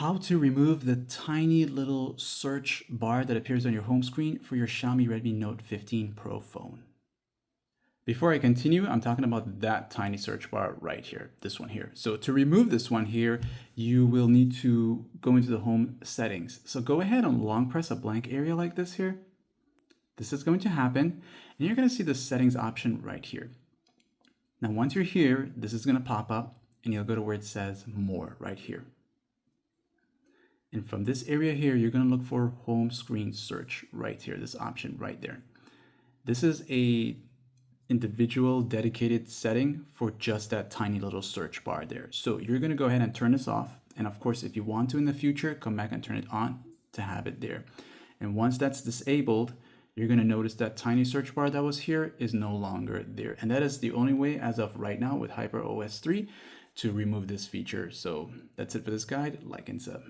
How to remove the tiny little search bar that appears on your home screen for your Xiaomi Redmi Note 15 Pro phone. Before I continue, I'm talking about that tiny search bar right here, this one here. So to remove this one here, you will need to go into the home settings. So go ahead and long press a blank area like this here. This is going to happen, and you're going to see the settings option right here. Now, once you're here, this is going to pop up, and you'll go to where it says more right here. And from this area here, you're going to look for home screen search right here, this option right there. This is a individual dedicated setting for just that tiny little search bar there. So you're going to go ahead and turn this off. And of course, if you want to in the future, come back and turn it on to have it there. And once that's disabled, you're going to notice that tiny search bar that was here is no longer there. And that is the only way as of right now with HyperOS 3 to remove this feature. So that's it for this guide. Like and sub.